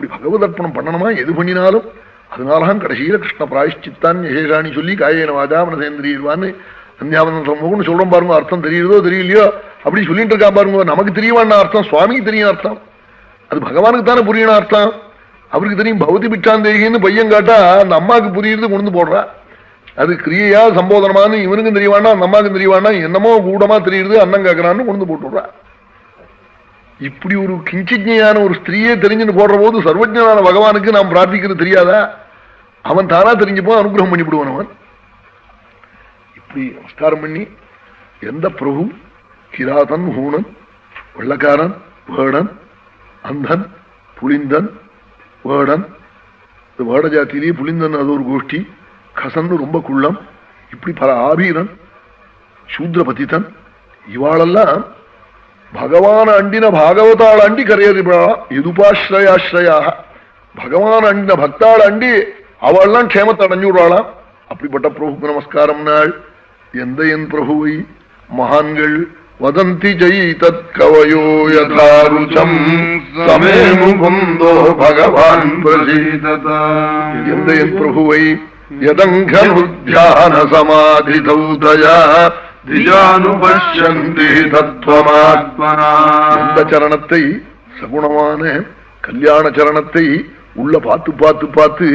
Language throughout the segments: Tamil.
அப்படி பகவதர்ப்பணம் பண்ணணுமா எது பண்ணினாலும். அதனாலதான் கடைசியில கிருஷ்ண பிராயஷ்சித்தான் யசேஷாணி சொல்லி காயேன வாஜா மனசேந்திரியிடுவான்னு சந்தியாவந்தம் சொல்றோம் பாருங்க. அர்த்தம் தெரியுதோ தெரியலையோ அப்படி சொல்லிட்டு இருக்கா பாருங்க. நமக்கு தெரியவான அர்த்தம், சுவாமிக்கு தெரியும் அர்த்தம், அது பகவானுக்கு தானே புரியணும் அர்த்தம். அவருக்கு தெரியும். பௌதி பிச்சாந்தேகின்னு பையன் காட்டா அந்த அம்மாவுக்கு புரியுறது கொண்டு போடுறா. அது கிரியையா சம்போதனமானு இவனுக்கும் தெரியவானா அந்த அம்மாவுக்கும் தெரியவானா என்னமோ கூடமா தெரியுது அண்ணன் கேட்கறான்னு கொண்டு போட்டுடுறா. இப்படி ஒரு கிஞ்சிஜையான ஒரு ஸ்திரீயே தெரிஞ்சுன்னு போடுற போது சர்வஜனான பகவானுக்கு நாம் பிரார்த்திக்கிறது தெரியாதா? அவன் தானா தெரிஞ்சுப்போம், அனுகிரகம் பண்ணிவிடுவான். அவன் இப்படி நமஸ்காரம் பண்ணி எந்த பிரபு கிராதன் ஹூணன் வெள்ளக்காரன் வேடன் அந்தன் புளிந்தன் வேடன், வேட ஜாத்தியிலேயே புளிந்தன் அது ஒரு கோஷ்டி, கசன்னு ரொம்ப குள்ளம், இப்படி பல ஆபீரன் சூத்ரபதித்தன் இவாளெல்லாம் பகவான அண்டின பாகவதாள் அண்டி கரையறிபடலாம். எதுபாஸ்ரயாஸ்ரயாக பகவான் அண்டின பக்தாள் அண்டி அவள்லாம் க்ஷேமத்தை அடைஞ்சு விடுறாளாம். அப்படிப்பட்ட பிரபுக்கு நமஸ்காரம் நாள். எந்த என் பிரபுவை மகான்கள் வதந்தி ஜெய் தத் கவயோ யதாருச்சம் சமே முகுந்தோ பகவான் பிரசீததா. எந்த என் பிரபுவை யதங்கனுத்யான சமாதி தௌதயா திஜானுபஷ்யந்தி தத்வமாத்மனா. எந்த சரணத்தை சகுணமான கல்யாண சரணத்தை உள்ள பார்த்து பார்த்து பார்த்து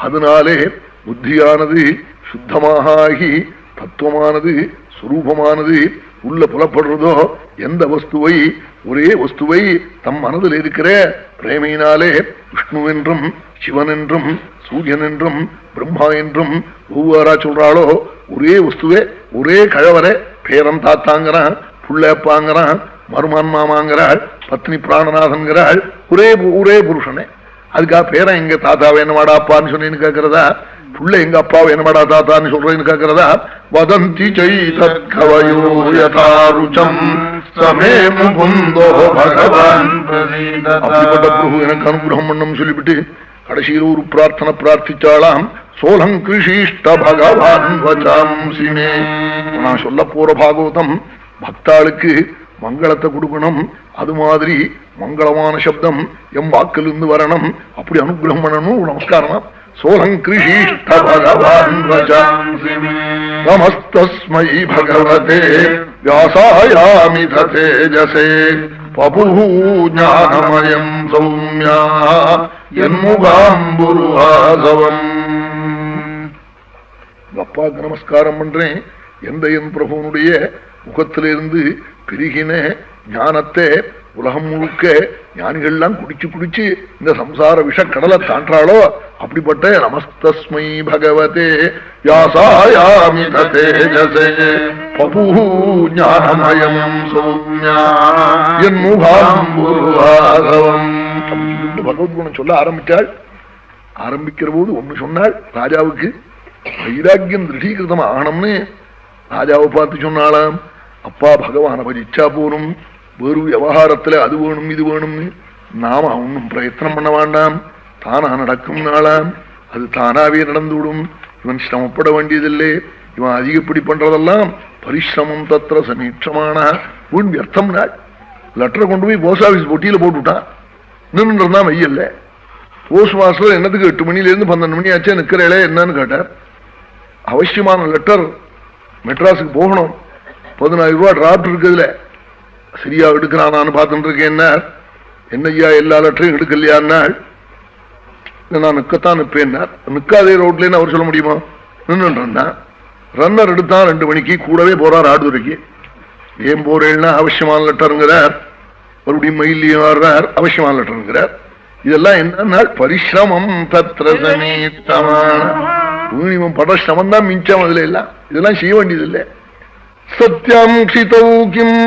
அதனாலே புத்தியானது சுத்தமாகி தத்துவமானது சுரூபமானது உள்ள புலப்படுறதோ எந்த வஸ்துவை ஒரே வஸ்துவை தம் மனதில் இருக்கிற பிரேமையினாலே விஷ்ணுவென்றும் சிவன் என்றும் சூரியன் என்றும் பிரம்மா என்றும் ஒவ்வொருவரா சொல்றாளோ ஒரே வஸ்துவே ஒரே கழவரை பேரன் தாத்தாங்கிறான், புள்ளப்பாங்கிறான், மருமான் மாமாங்கிறாள், பத்னி பிராணநாதன்கிறாள், ஒரே புருஷனே. அதுக்காக பேரன் எங்க தாத்தாவை என்னமாடா அப்பான்னு சொன்னேன்னு கேட்கிறதா, புள்ள எங்க அப்பாவை என்னமாடா தாத்தான்னு சொல்றேன்னு கேட்கிறதா. வதந்தி சைதத்கவயோயதாருச்சம் சமே முகுந்தோ பகவான் அப்படிப்பட்ட பிரபு எனக்கு அனுகிரகம் பண்ணும் சொல்லிவிட்டு கடைசியில் ஒரு பிரார்த்தனை பிரார்த்திச்சாலாம். சோலங்கிருஷிஷ்ட பகவான் வசாம்சிமே. நான் சொல்ல போற பாகவதம் பக்தாளுக்கு மங்களத்தை கொடுக்கணும், அது மாதிரி மங்களமான சப்தம் எம் வாக்கிலிருந்து வரணும், அப்படி அனுகிரகம் பண்ணணும். நமஸ்காரம். சோலங்கிருஷிஷ்ட பகவான் வசாம்சிமே நமஸ்தஸ்மை பகவதே வியாசாயாமித தேஜசே பபுஹு ஞானமயம் சௌம்யா என்முகாம்புருஹாசவம். அப்பாவுக்கு நமஸ்காரம் பண்றேன். எந்த என் பிரபுனுடைய முகத்திலிருந்து பெருகின ஞானத்தை உலகம் முழுக்க ஞானிகள்லாம் குடிச்சு குடிச்சு இந்த சம்சார விஷக்கடலை தாண்டாளோ அப்படிப்பட்ட நமஸ்தஸ்மை பகவதே யாசாயாமித தேஜசே பபுஹு ஞானமயம் சௌம்யா என்முகாம்புருஹாசவம். பகவத்குணம் சொல்ல ஆரம்பித்தாள். ஆரம்பிக்கிற போது ஒண்ணு சொன்னாள். ராஜாவுக்கு வைராக்கியம் திருடீகிருதம் ஆகணும்னு ராஜாவை பார்த்து சொன்னாலாம். அப்பா பகவானை பஜிச்சா போரும், வேறு விவகாரத்துல அது வேணும் இது வேணும்னு நாம ஒன்னும் பிரயத்தனம் பண்ண வேண்டாம், தானா நடக்கும் நாளாம், அது தானாவே நடந்துவிடும். இவன் சிரமப்பட வேண்டியதில்லை. இவன் அதிகப்படி பண்றதெல்லாம் பரிசிரமம் தத்திர சமீட்சமான வீண் வியர்த்தம் நாள். லெட்டரை கொண்டு போய் போஸ்ட் ஆபீஸ் பொட்டியில போட்டுவிட்டான். நின்றுதான் வெய்யல்ல. போஸ்ட் மாஸ்டர் என்னத்துக்கு 8 மணிலேருந்து 12 மணி ஆச்சே நிக்கிறேளே என்னன்னு கேட்டார். அவசியமான லெட்டர் மெட்ராஸுக்கு போகணும், 15,000 ரூபாய் டிராப்ட் இருக்குதுல, சரியா எடுக்கிறானான்னு பார்த்துட்டு இருக்கேன். என்னையா எல்லா லெட்டரையும் எடுக்கலையான்னாள். நான் நிற்கத்தான் நிற்பேன்னார். நிற்காதே ரோட்லேன்னு அவர் சொல்ல முடியுமா? நின்றுன்றான். ரன்னர் எடுத்தான் 2 மணிக்கு, கூடவே போறார் ஆடுதுறைக்கு. ஏன் போறேன்னா அவசியமான லெட்டருங்கிறார். மறுபடியும் மயிலையும் வர்றார், அவசியமான லெட்டருங்கிறார். இதெல்லாம் என்ன பரிசிரமம் தத்ர சமீத்தமான. இவன் பட சிரமம் தான் மிஞ்சம். அதுல எல்லாம் இதெல்லாம் செய்ய வேண்டியதில்லை. சத்யம் க்ஷிதௌகிம்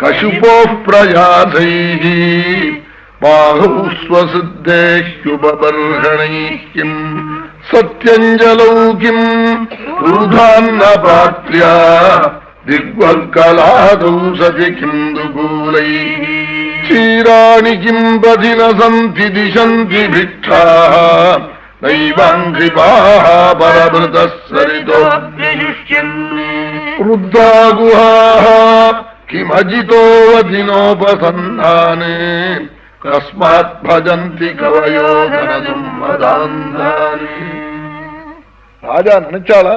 கசுபோ பிரயாதைஹி பாஹுஸ்வசித்தேஹ்யுபபர்ஹணைஹ்யம் சத்யஞ்சலௌகிம் உருதான்ன பாத்ர்யா திக்வல்கலாதௌ சதி கிந்துகூலை சீராணி கிம் பதின சந்தி திசந்தி பிக்ஷா நைவாங்கிபாஹ பரபிருதஸ்ஸரிதோ ருத்தாகுஹாஹ கிமஜிதோ வதினோபசந்தானே கஸ்மாத் பஜந்தி கவயோ தனதும்மதாந்தானி. ராஜா நினைச்சாளா,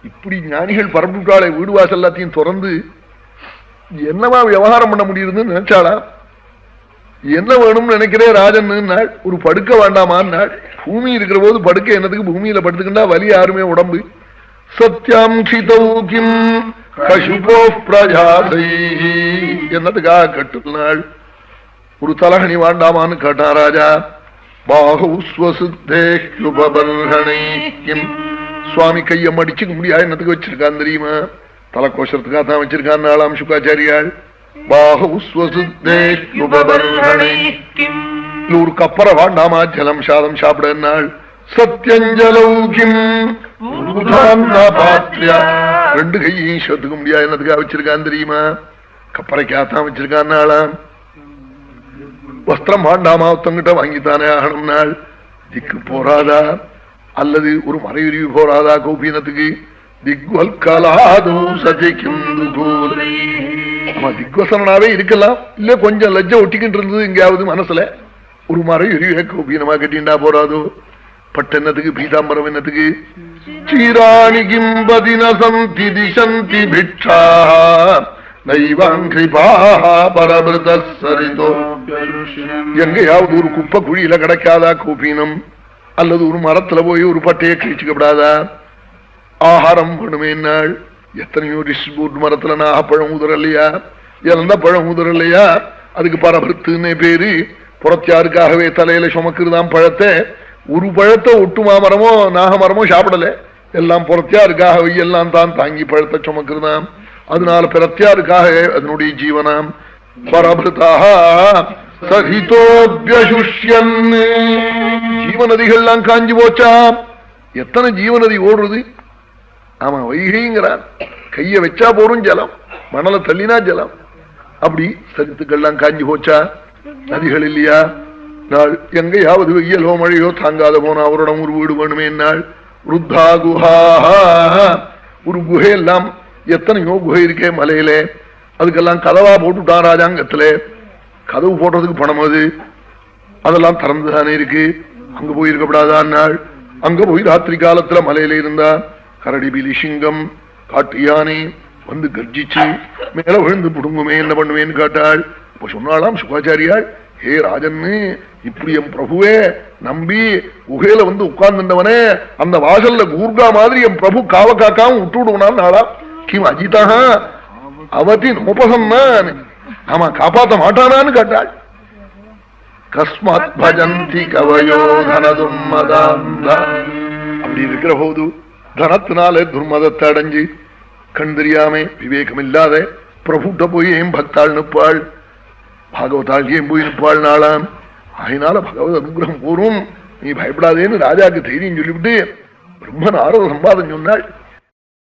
இப்படி ஞானிகள் பரப்புட்டாளை வீடு வாசல் எல்லாத்தையும் திறந்து என்னவா விவகாரம் பண்ண முடியுதுன்னு நினைச்சாளா. என்ன வேணும்னு நினைக்கிறே ராஜன், ஒரு படுக்க வேண்டாமான்னாள். பூமி இருக்கிற போது படுக்க என்னதுக்கு, பூமியில படுத்துக்கிட்டா வலி யாருமே உடம்பு. சத்யம் கிதௌகிம் கசுபோ பிரஜாதை, என்னதுக்காக கட்டுனாள். ஒரு தலகணி வேண்டாமான்னு கேட்டான் ராஜா. பாகுஸ்வசுத்தேஹ்யுபபர்ஹணைக்கிம், சுவாமி கையை மடிச்சுக்க முடியாது என்னத்துக்கு வச்சிருக்கான் தெரியுமா? தலைக்கோஷத்துக்காக தான் வச்சிருக்கான் நாளாம் சுக்காச்சாரியாள். ஒரு கப்பரை வாண்டாமா ஜலம் சாதம் சாப்பிடுனாள். சத்யஞ்சலௌகிம், ரெண்டு கையையும் சேர்த்துக்க முடியாது என்னதுக்காக வச்சிருக்கான் தெரியுமா? கப்பரைக்காத்தான் வச்சிருக்கான் நாளாம். வஸ்திரம் வாண்டாமா ஒருத்தங்கிட்ட வாங்கித்தானே ஆகணும் நாள். திக்கு போறாதா அல்லது ஒரு மறையுருவி போறாதா கோபீனத்துக்கு? திக்வசனாவே இருக்கலாம், இல்ல கொஞ்சம் லஜ்ஜ ஒட்டிக்கிட்டு இருந்தது எங்கேயாவது மனசுல, ஒரு மறையுருவிய கோபீனமா கட்டிண்டா போறாதோ? பட்டென்னத்துக்கு பீதாம்பரம் என்னத்துக்கு? சீராணி கிம்பதின சந்தி திசந்தி பிட்சா எங்கையாவது ஒரு குப்பை குழியில கிடைக்காதா கோபீனம்? அல்லது ஒரு மரத்துல போய் ஒரு பட்டையை கிழிச்சுக்கப்படாதா? ஆகாரம் வேணுமே நாள். எத்தனையோ டிஸ்ட்ரிபியூட் மரத்துல நாகப்பழம் உதறலையா, இறந்த பழம் உதறலையா? அதுக்கு பரபருத்துன்னு பேரு. புறத்தியாருக்காகவே தலையில சுமக்குறதாம் பழத்தை. ஒரு பழத்தை ஒட்டுமா மரமோ நாகமரமோ சாப்பிடல, எல்லாம் புறத்தியாருக்காக எல்லாம் தான் தாங்கி பழத்தை சுமக்குறதாம். அதனால பிரத்தியாருக்காக அதனுடைய ஜீவனாம். பரபருத்தாக சகிதோபியசுஷ்யன், ஜீவநதிகள்லாம் காஞ்சி போச்சாம். எத்தனை ஜீவநதி ஓடுறது? ஆமா, வைகைங்கிறார். கைய வச்சா போரும் ஜலம், மணல தள்ளினா ஜலம். அப்படி சகித்துக்கள்லாம் காஞ்சி போச்சா? நதிகள் இல்லையா? நாள் எங்கையாவது வெயிலோ மழையோ தாங்காத போனா அவரிடம் ஒரு வீடு வேணுமே நாள். ருத்தா குஹா, ஒரு குகையெல்லாம் எத்தனையோ குகை இருக்கே மலையில, அதுக்கெல்லாம் கதவா போட்டுட்டான் ராஜாங்கத்துல. கதவு போடுறதுக்கு பணம் அது, அதெல்லாம் திறந்துதானே இருக்கு. அங்க போய் இருக்கப்படாதான் நாள். அங்க போய் ராத்திரி காலத்துல மலையில இருந்தா கரடி பிலி சிங்கம் காட்டு யானை வந்து கர்ஜிச்சு மேல விழுந்து புடுங்குமே, என்ன பண்ணுவேன்னு கேட்டாள். இப்ப சொன்னாலாம் சுகாச்சாரியாள், ஹே ராஜன்னு, இப்படி என் பிரபுவே நம்பி குகையில வந்து உட்கார்ந்துட்டவனே அந்த வாசல்ல கூர்கா மாதிரி என் பிரபு காவ காக்காம விட்டு விடுவனான் நாளா. கிம் அஜிதா அவதி நோபசன்னான், ஆமா காப்பாத்த மாட்டானான்னு கேட்டாள். கஸ்மாத் பஜந்தி கவயோ தனதும்மதாந்தா, அப்படி இருக்கிற போது தனத்தினால துர்மதத்தை அடைஞ்சு கண் தெரியாம விவேகம் இல்லாத பிரபுட்ட போய் ஏன் பக்தாள் நிற்பாள், பாகவதாள் ஏன் போய் நிற்பாள் நாளாம். அதனால பகவத் அனுகிரகம் போரும், நீ பயப்படாதேன்னு ராஜாக்கு தைரியம் சொல்லிவிட்டு பிரம்ம நாரத சம்பாதம் சொன்னாள்.